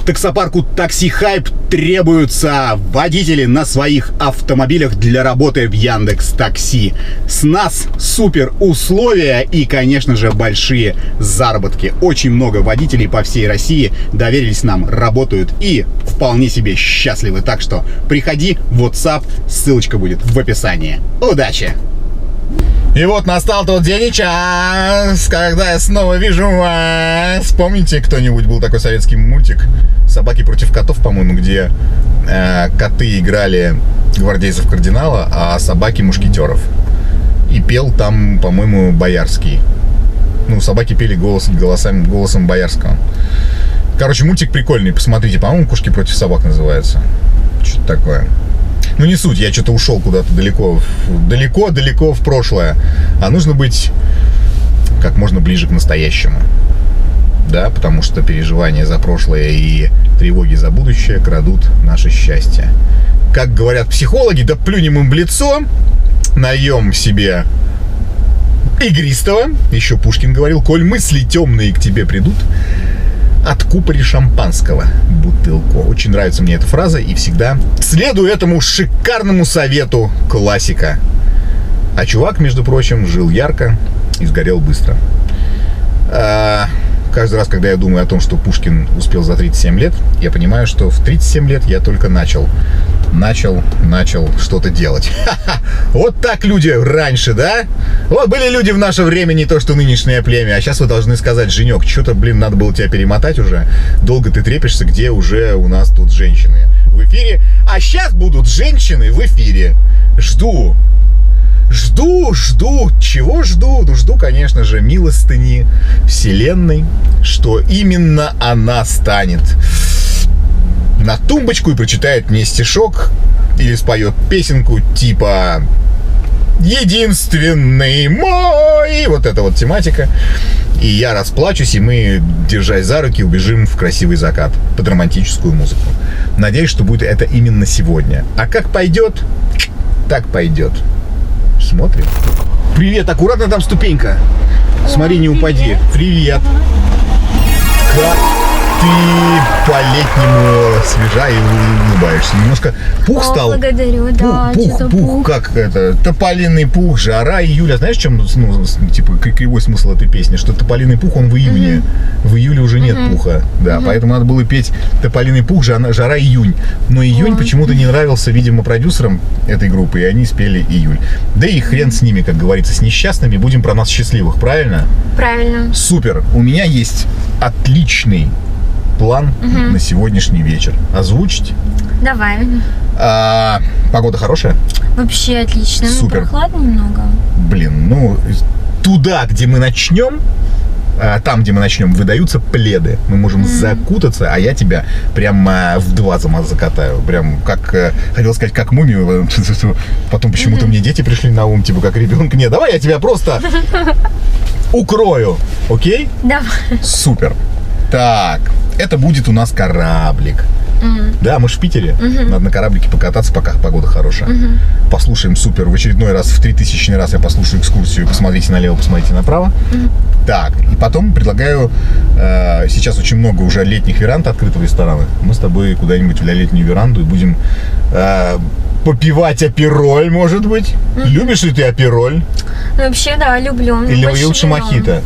Таксопарку Такси Хайп требуются водители на своих автомобилях для работы в Яндекс.Такси. С нас супер условия и, конечно же, большие заработки. Очень много водителей по всей России доверились нам, работают и вполне себе счастливы. Так что приходи в WhatsApp, ссылочка будет в описании. Удачи! И вот настал тот день и час, когда я снова вижу вас. Помните, кто-нибудь, был такой советский мультик «Собаки против котов», по-моему, где коты играли гвардейцев кардинала, а собаки мушкетеров. И пел там, по-моему, Боярский. Ну, собаки пели голосом Боярского. Короче, мультик прикольный, посмотрите. По-моему, «Кошки против собак» называется. Что-то такое. Ну, не суть, я что-то ушел куда-то далеко в прошлое. А нужно быть как можно ближе к настоящему. Да, потому что переживания за прошлое и тревоги за будущее крадут наше счастье. Как говорят психологи, да плюнем им в лицо, нальем себе игристого. Еще Пушкин говорил: коль мысли темные к тебе придут, откупори шампанского бутылку. Очень нравится мне эта фраза и всегда следую этому шикарному совету классика. А чувак, между прочим, жил ярко и сгорел быстро. Каждый раз, когда я думаю о том, что Пушкин успел за 37 лет, я понимаю, что в 37 лет я только начал что-то делать. Вот так люди раньше, да? Вот были люди в наше время, не то что нынешнее племя. А сейчас вы должны сказать: Женек, что-то, надо было тебя перемотать уже. Долго ты трепишься, где уже у нас тут женщины в эфире. А сейчас будут женщины в эфире. Жду. Чего жду? Ну, жду, конечно же, милостыни вселенной, что именно она станет на тумбочку и прочитает мне стишок или споет песенку типа «Единственный мой». Вот эта вот тематика. И я расплачусь, и мы, держась за руки, убежим в красивый закат под романтическую музыку. Надеюсь, что будет это именно сегодня. А как пойдет, так пойдет. Смотрим. Привет, аккуратно там ступенька. Смотри, не упади. Привет. Как ты по-летнему свежа и улыбаешься. Немножко пух стал. Благодарю, да. Пух, как это? Тополиный пух, жара, июля. А знаешь, в чем, типа, кривой смысл этой песни? Что тополиный пух, он в июне. В июле уже нет пуха. Да, поэтому надо было петь тополиный пух, жара, июнь. Но июнь почему-то не нравился, видимо, продюсерам этой группы, и они спели июль. Да и хрен с ними, как говорится, с несчастными. Будем про нас счастливых, правильно? Правильно. Супер. У меня есть отличный план на сегодняшний вечер. Озвучить? Давай. Погода хорошая? Вообще отлично. Супер. Ну, прохладно немного. Блин, ну, туда, где мы начнем, там, где мы начнем, выдаются пледы. Мы можем закутаться, а я тебя прямо в два закатаю. Прям как, хотел сказать, как мумию. Потом почему-то мне дети пришли на ум, типа, как ребенка. Нет, давай я тебя просто укрою. Окей? Давай. Супер. Так, это будет у нас кораблик. Да, мы же в Питере. Надо на кораблике покататься, пока погода хорошая. Послушаем супер. В очередной раз, в 3000-й раз я послушаю экскурсию. Посмотрите налево, посмотрите направо. Так, и потом предлагаю... сейчас очень много уже летних веранд открытого ресторана. Мы с тобой куда-нибудь в летнюю веранду и будем попивать апероль, может быть. Любишь ли ты апероль? Ну, вообще, да, люблю. Или лучше мохито?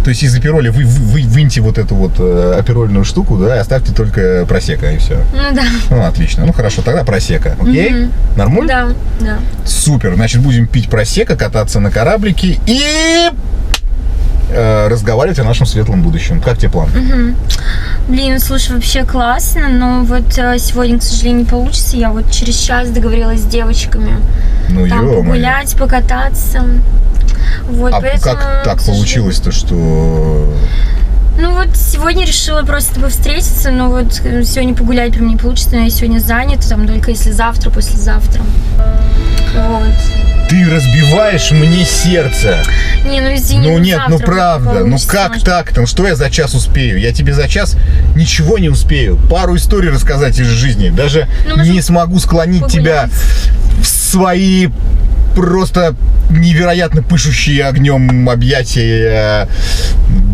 То есть из апероли выньте вот эту вот аперольную штуку, да, и оставьте только просека, и все. Ну да. Ну, отлично. Ну, хорошо, тогда просека, окей? Нормально? Да. Супер. Значит, будем пить просека, кататься на кораблике и разговаривать о нашем светлом будущем. Как тебе план? Блин, слушай, вообще классно, но вот сегодня, к сожалению, не получится. Я вот через час договорилась с девочками. Ну, там погулять, покататься. Вот, поэтому, как так получилось-то, что... Ну вот сегодня решила просто с тобой встретиться, но вот сегодня погулять прям не получится, но я сегодня занята, там только если завтра, послезавтра. Вот. Ты разбиваешь мне сердце. Не, ну извини. Ну нет, ну правда, ну как так? Там что я за час успею? Я тебе за час ничего не успею. Пару историй рассказать из жизни. Даже не смогу склонить тебя в свои просто невероятно пышущие огнем объятия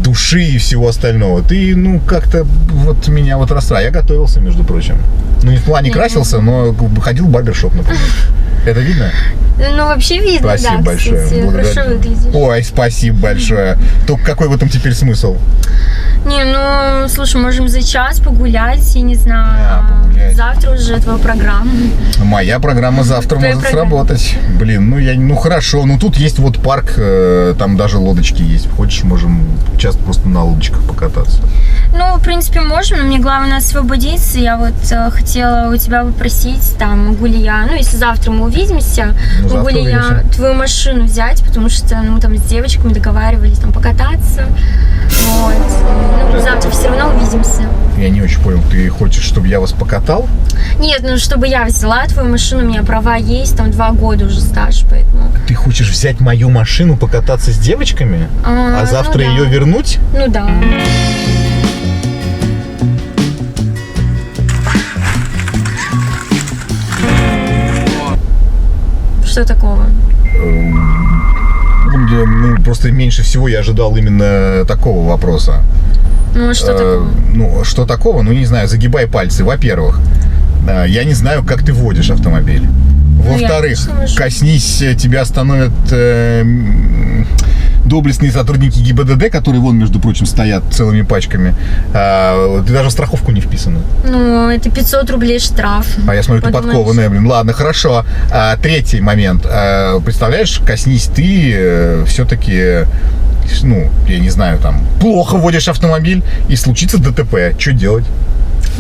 туши и всего остального. Ты, ну, как-то вот меня вот расстраивал. Я готовился, между прочим. Ну, не в плане красился, но ходил в барбершоп, например. Это видно? Ну, вообще видно, спасибо да, большое. кстати, хорошо выглядишь. Ой, спасибо большое. Только какой в этом теперь смысл? Не, ну, слушай, можем за час погулять, я не знаю, погулять. завтра уже твоя программа. Моя программа завтра Твоя может программа. сработать. Блин, ну хорошо. Ну тут есть вот парк, там даже лодочки есть. Хочешь, можем часто просто на лодочках покататься. Ну, в принципе, можем, но мне главное освободиться. Я вот хотела у тебя попросить, там, могу ли я, ну, если завтра мы увидимся, Ну, могу ли я увидимся. твою машину взять, потому что, ну, там, с девочками договаривались, там, покататься. Вот. Ну, завтра все равно увидимся. Я не очень понял, ты хочешь, чтобы я вас покатал? Нет, ну, чтобы я взяла твою машину, у меня права есть, там, 2 года уже стаж, поэтому... Ты хочешь взять мою машину, покататься с девочками, а завтра ну, да. ее вернуть? Ну, да. Что такого? Ну, просто меньше всего я ожидал именно такого вопроса. Ну, что такого? Ну, что такого? Ну, не знаю, загибай пальцы. Во-первых, я не знаю, как ты водишь автомобиль. Во-вторых, коснись, тебя остановят доблестные сотрудники ГИБДД, которые вон, между прочим, стоят целыми пачками. Ты даже в страховку не вписана. Ну, это 500 рублей штраф. А я смотрю, ты подкованная, блин. Ладно, хорошо. Третий момент. Представляешь, коснись ты все-таки, ну, я не знаю, там, плохо водишь автомобиль и случится ДТП. Что делать?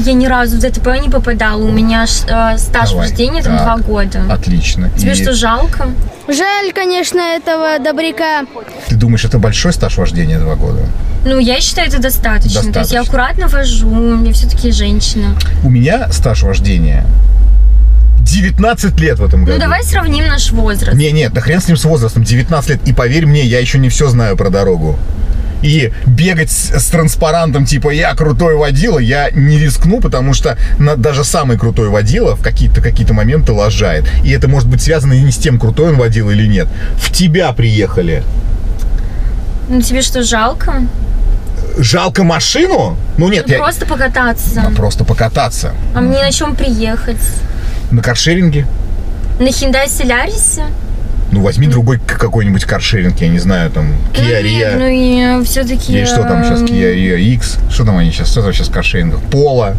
Я ни разу в ДТП не попадала. У меня стаж вождения там 2 года. Отлично. Тебе что, жалко? Жаль, конечно, этого добряка. Ты думаешь, это большой стаж вождения 2 года? Ну, я считаю, это достаточно. То есть я Достаточно. аккуратно вожу, я все-таки женщина. У меня стаж вождения 19 лет в этом году. Ну, давай сравним наш возраст. Нет, да хрен с ним с возрастом. 19 лет. И поверь мне, я еще не все знаю про дорогу. И бегать с транспарантом типа «я крутой водила» я не рискну, потому что даже самый крутой водила в какие-то моменты лажает. И это может быть связано не с тем, крутой он водил или нет. В тебя приехали. Ну, тебе что, жалко? Жалко машину? Ну нет, Ну, просто покататься. просто покататься. А мне на чем приехать? На каршеринге. На Hyundai Solaris? Ну, возьми другой какой-нибудь каршеринг, я не знаю, там, Kia Rio. Ну, и все-таки... Или что там сейчас, Kia Rio X? Что там они сейчас? Что там сейчас в каршерингах? Polo.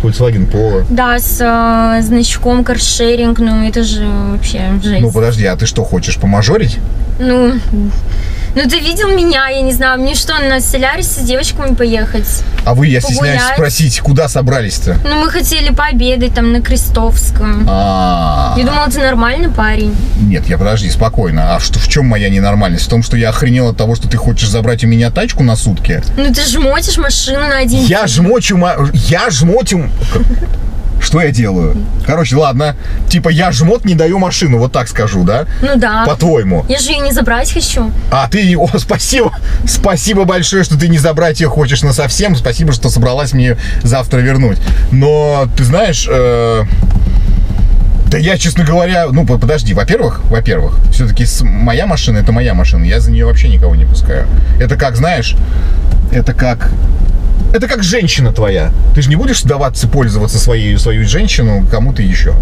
Volkswagen Polo. Да, с значком каршеринг, ну это же вообще жесть. Ну, подожди, а ты что, хочешь помажорить? Ну, ты видел меня, я не знаю, мне что, на Солярисе с девочками поехать? А вы, я стесняюсь Погулять. спросить, куда собрались-то? Ну, мы хотели пообедать там на Крестовском. Я думала, ты нормальный парень. Нет, подожди, спокойно. А в чем моя ненормальность? В том, что я охренел от того, что ты хочешь забрать у меня тачку на сутки? Ну, ты жмотишь машину на один день. Я жмотю... Что я делаю? Короче, ладно. Типа я жмот, не даю машину, вот так скажу, да? Ну да. По-твоему. Я же ее не забрать хочу. А ты... О, спасибо. Спасибо большое, что ты не забрать ее хочешь насовсем. Спасибо, что собралась мне завтра вернуть. Но, ты знаешь... Да я, честно говоря... Ну, подожди. Во-первых, все-таки моя машина — это моя машина. Я за нее вообще никого не пускаю. Это как, знаешь... Это как женщина твоя. Ты же не будешь сдаваться пользоваться свою женщину кому-то еще.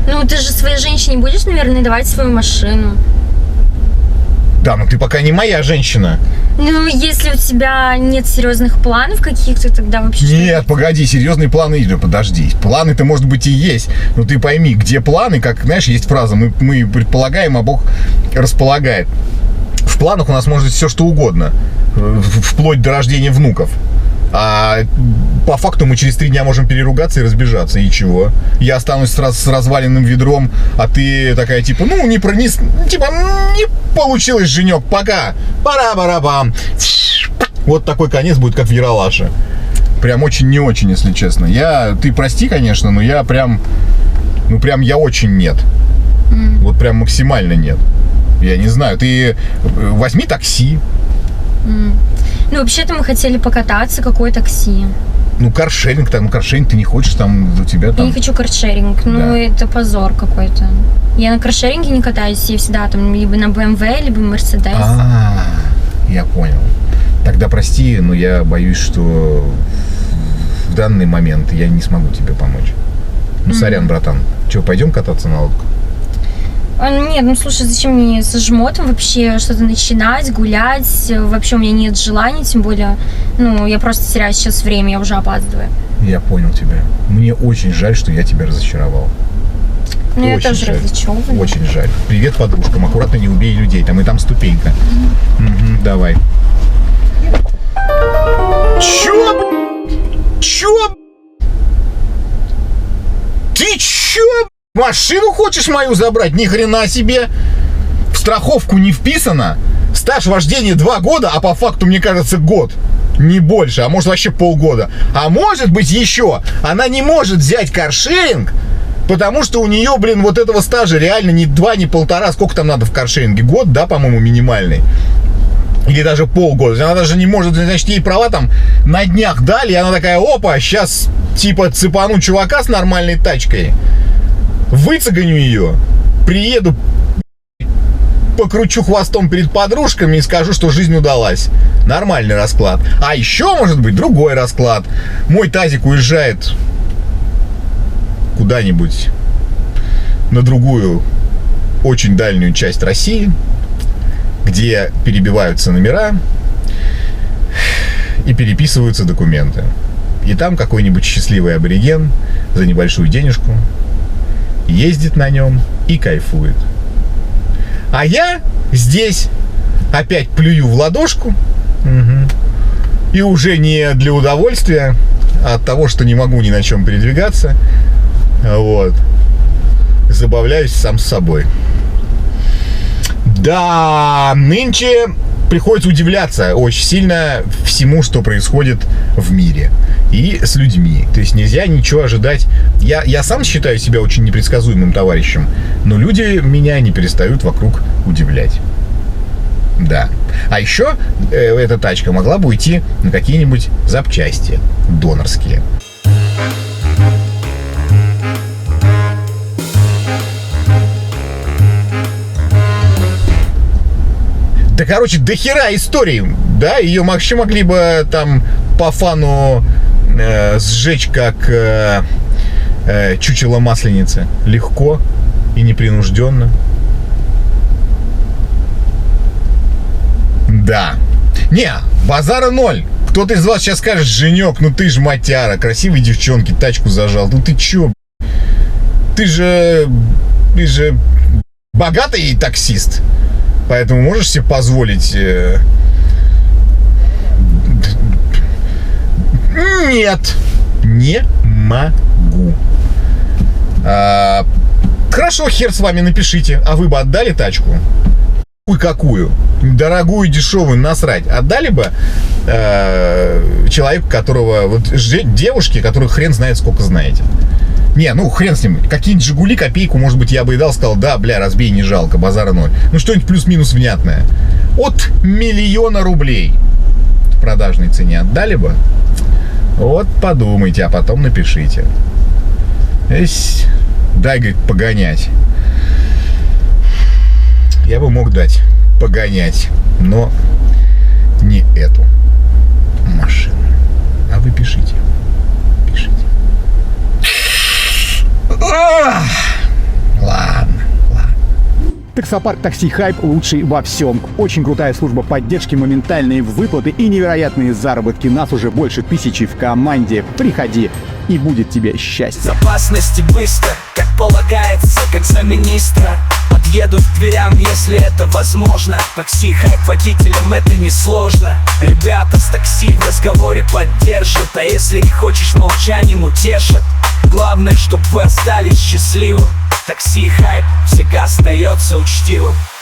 Ну, ты же своей женщине будешь, наверное, давать свою машину. Да, но ты пока не моя женщина. Ну, если у тебя нет серьезных планов каких-то, тогда вообще... Нет, погоди, серьезные планы, или подожди. Планы-то, может быть, и есть. Но ты пойми, где планы, как, знаешь, есть фраза, мы предполагаем, а Бог располагает. В планах у нас может быть все, что угодно. Вплоть до рождения внуков. А по факту мы через 3 дня можем переругаться и разбежаться. И чего? Я останусь с разваленным ведром, а ты такая, типа, не получилось, Женек, пока. Пара-бара-бам. Вот такой конец будет, как в Ералаше. Прям очень не очень, если честно. Ты прости, конечно, но я прям я очень нет. Вот прям максимально нет. Я не знаю, ты возьми такси. Ну, вообще-то мы хотели покататься, какое такси? Ну, каршеринг ты не хочешь, там у тебя там... Я не хочу каршеринг, Да. Это позор какой-то. Я на каршеринге не катаюсь, я всегда там либо на BMW, либо Mercedes. Я понял. Тогда прости, но я боюсь, что в данный момент я не смогу тебе помочь. Ну, сорян, братан. Че, пойдем кататься на лодку? Нет, ну слушай, зачем мне со жмотом вообще что-то начинать, гулять? Вообще у меня нет желания, тем более, ну, я просто теряю сейчас время, я уже опаздываю. Я понял тебя. Мне очень жаль, что я тебя разочаровал. Ну, я тоже разочарована. Очень жаль. Привет подружкам. Аккуратно не убей людей. Там и там ступенька. Угу, давай. Чё? Ты чё? Машину хочешь мою забрать? Ни хрена себе. В страховку не вписано. Стаж вождения 2 года, а по факту, мне кажется, год. Не больше, а может вообще полгода. А может быть еще. Она не может взять каршеринг, потому что у нее, блин, вот этого стажа реально не 2, не 1,5. Сколько там надо в каршеринге? Год, да, по-моему, минимальный. Или даже полгода. Она даже не может, значит, ей права там на днях дали, и она такая: опа, сейчас типа цепану чувака с нормальной тачкой, выцегоню ее, приеду, покручу хвостом перед подружками и скажу, что жизнь удалась. Нормальный расклад. А еще может быть другой расклад. Мой тазик уезжает куда-нибудь на другую, очень дальнюю часть России, где перебиваются номера и переписываются документы. И там какой-нибудь счастливый абориген за небольшую денежку ездит на нем и кайфует. А я здесь опять плюю в ладошку. И уже не для удовольствия, а от того, что не могу ни на чем передвигаться. Вот. Забавляюсь сам с собой. Да, нынче приходится удивляться очень сильно всему, что происходит в мире и с людьми. То есть нельзя ничего ожидать. Я сам считаю себя очень непредсказуемым товарищем, но люди меня не перестают вокруг удивлять. Да. А еще эта тачка могла бы уйти на какие-нибудь запчасти донорские. Да, короче, дохера историй, да, ее вообще могли бы там по фану сжечь как чучело масленицы. Легко и непринужденно. Да. Не, базара ноль. Кто-то из вас сейчас скажет: Женек, ну ты же матяра, красивой девчонки тачку зажал. Ну ты чё? Ты же богатый таксист. Поэтому можешь себе позволить... Нет, не могу. Хорошо, хер с вами, напишите. А вы бы отдали тачку? Какую? Дорогую, дешевую, насрать. Отдали бы человеку, которого... Вот девушке, которую хрен знает сколько знаете. Не, ну хрен с ним. Какие-нибудь «Жигули», копейку, может быть, я бы и дал, сказал: да, бля, разбей, не жалко, базара ноль. Ну что-нибудь плюс-минус внятное. От 1 000 000 рублей в продажной цене отдали бы? Вот подумайте, а потом напишите. Дай, говорит, погонять. Я бы мог дать погонять, но не эту машину. А вы пишите. Ладно. Таксопарк Такси Хайп лучший во всем. Очень крутая служба поддержки, моментальные выплаты и невероятные заработки. Нас уже больше 1000 в команде. Приходи, и будет тебе счастье. Безопасности быстро, как полагается, как за министра. Подъеду к дверям, если это возможно. Такси Хайп водителям это не сложно. Ребята с такси в разговоре поддержат, а если не хочешь, молчанием утешат. Главное, чтобы вы остались счастливым. Такси Хайп всегда остается учтивым.